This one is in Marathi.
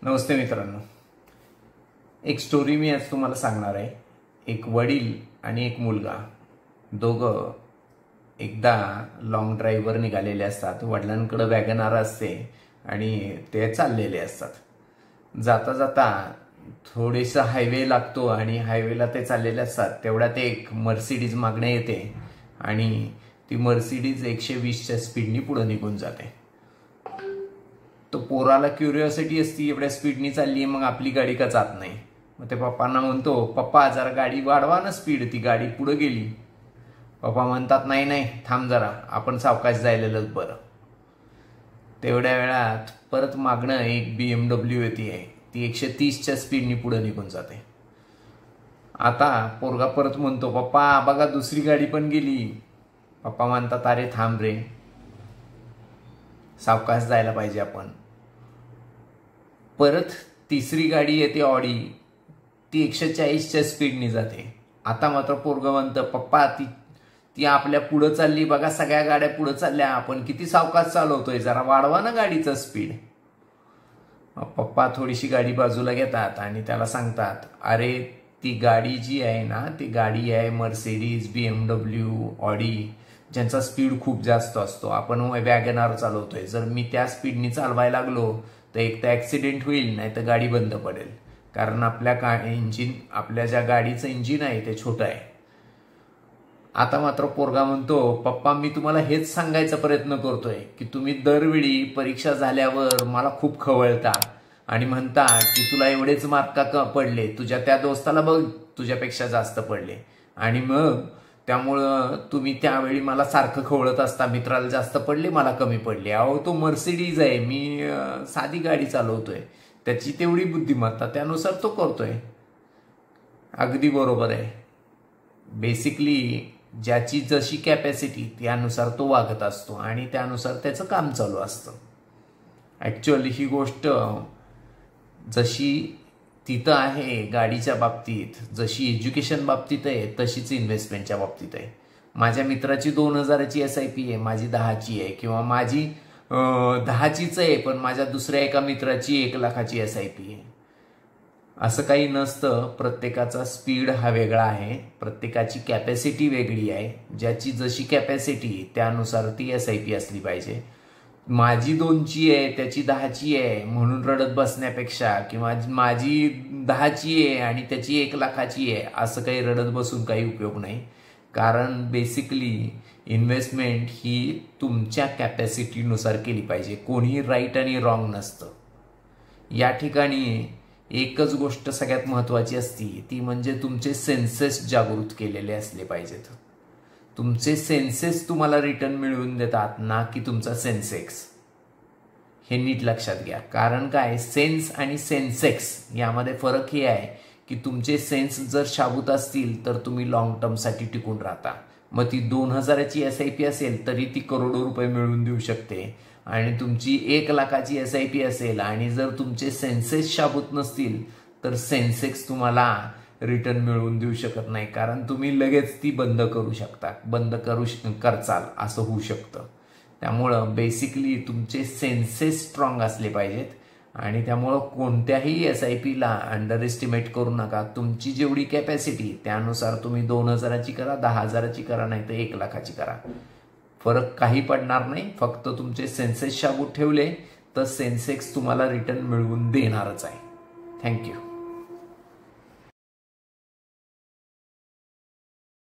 नमस्ते मित्रांनो, एक स्टोरी मी आज तुम्हाला सांगणार आहे। एक वडील आणि एक मुलगा दोघं एकदा लॉंग ड्राईव्हवर निघालेले असतात। वडिलांकडे वॅगनार असते आणि ते चाललेले असतात। जाता जाता थोडेसा हायवे लागतो आणि हायवेला ते चाललेले असतात। तेवढ्यात एक मर्सिडीज मागणे येते आणि ती मर्सिडीज 120च्या स्पीडनी पुढे निघून जाते। तो पोराला क्युरिओसिटी असती, एवढ्या स्पीडनी चालली मग आपली गाडी का जात नाही। मग ते पप्पांना म्हणतो, पप्पा जरा गाडी वाढवा ना स्पीड, ती गाडी पुढे गेली। पप्पा म्हणतात, नाही नाही थांब जरा, आपण सावकाश जायलेलंच बरं। तेवढ्या वेळात परत मागणं एक BMW येते, ती 130च्या स्पीडनी पुढे निघून जाते। आता पोरगा परत म्हणतो, पप्पा बघा दुसरी गाडी पण गेली। पप्पा म्हणतात, अरे थांब रे, सावकाश जायला पाहिजे आपण। परत तिसरी गाडी येते ऑडी, ती 140च्या स्पीडनी जाते। आता मात्र पोरगं म्हणतं, पप्पा ती आपल्या पुढे चालली, बघा सगळ्या गाड्या पुढे चालल्या, आपण किती सावकाश चालवतोय, जरा वाढवा ना गाडीचं स्पीड। पप्पा थोडीशी गाडी बाजूला घेतात आणि त्याला सांगतात, अरे ती गाडी जी आहे ना, ती गाडी आहे मर्सिडीज, BMW, ऑडी, ज्यांचा स्पीड खूप जास्त असतो। आपण वॅगनार चालवतोय, जर मी त्या स्पीडनी चालवायला लागलो तर एक तर ऍक्सिडेंट होईल, नाही तर गाडी बंद पडेल। कारण आपल्या ज्या गाडीचं इंजिन आहे ते छोटं आहे। आता मात्र पोरगा म्हणतो, पप्पा मी तुम्हाला हेच सांगायचा प्रयत्न करतोय की तुम्ही दरवेळी परीक्षा झाल्यावर मला खूप खवळता आणि म्हणता की तुला एवढेच मार्क का पडले, तुझ्या त्या दोस्ताला बघ तुझ्यापेक्षा जास्त पडले, आणि मग त्यामुळं तुम्ही त्यावेळी मला सारखं खवळत असता, मित्राला जास्त पडले मला कमी पडले। अहो तो मर्सिडीज आहे, मी साधी गाडी चालवतोय, त्याची तेवढी बुद्धिमत्ता, त्यानुसार तो करतोय। अगदी बरोबर आहे। बेसिकली ज्याची जशी कॅपॅसिटी त्यानुसार तो वागत असतो आणि त्यानुसार त्याचं काम चालू असतं। ॲक्च्युअली ही गोष्ट जशी तिथं आहे गाडीच्या बाबतीत, जशी एज्युकेशन बाबतीत आहे, तशीच इन्व्हेस्टमेंटच्या बाबतीत आहे। माझ्या मित्राची 2000ची SIP आहे, माझी 10ची आहे, किंवा माझी 10चीच आहे पण माझ्या दुसऱ्या एका मित्राची 1 लाखाची SIP आहे। असं काही नसतं, प्रत्येकाचा स्पीड हा वेगळा आहे, प्रत्येकाची कॅपॅसिटी वेगळी आहे। ज्याची जशी कॅपॅसिटी त्यानुसार ती SIP असली पाहिजे। माझी 2ची आहे त्याची 10ची आहे म्हणून रडत बसण्यापेक्षा, किंवा माझी 10ची आहे आणि त्याची 1 लाखाची आहे असं काही रडत बसून काही उपयोग नाही। कारण बेसिकली इन्व्हेस्टमेंट ही तुमच्या कॅपॅसिटीनुसार केली पाहिजे, कोणी राईट आणि रॉंग नसतं। या ठिकाणी एकच गोष्ट सगळ्यात महत्त्वाची असती, ती म्हणजे तुमचे सेन्सेस जागृत केलेले असले पाहिजेत। तुमचे सेन्सेस तुम्हाला रिटर्न मिळवून देतात ना की तुमचा सेन्सेक्स, हे नीट लक्षात घ्या। कारण काय, सेन्स आणि सेन्सेक्स यामध्ये फरक हे आहे की तुमचे सेन्स जर शाबूत असतील तर तुम्ही लॉंग टर्मसाठी टिकून राहता। मग ती 2000ची SIP असेल तरी ती करोडो रुपये मिळवून देऊ शकते, आणि तुमची 1 लाखाची SIP असेल आणि जर तुमचे सेन्सेस शाबूत नसतील तर सेन्सेक्स तुम्हाला रिटर्न मिळवून देऊ शकत नाही, कारण तुम्ही लगेच ती बंद करू शकता, करचाल असं होऊ शकतं। त्यामुळं बेसिकली तुमचे सेन्सेस स्ट्रॉंग असले पाहिजेत, आणि त्यामुळं कोणत्याही SIPला अंडर एस्टिमेट करू नका। तुमची जेवढी कॅपॅसिटी त्यानुसार तुम्ही 2000ची करा, 10,000ची करा, नाही तर 1 लाखाची करा, फरक काही पडणार नाही। फक्त तुमचे सेन्सेस शाबूत ठेवले तर सेन्सेक्स तुम्हाला रिटर्न मिळवून देणारच आहे। थँक्यू।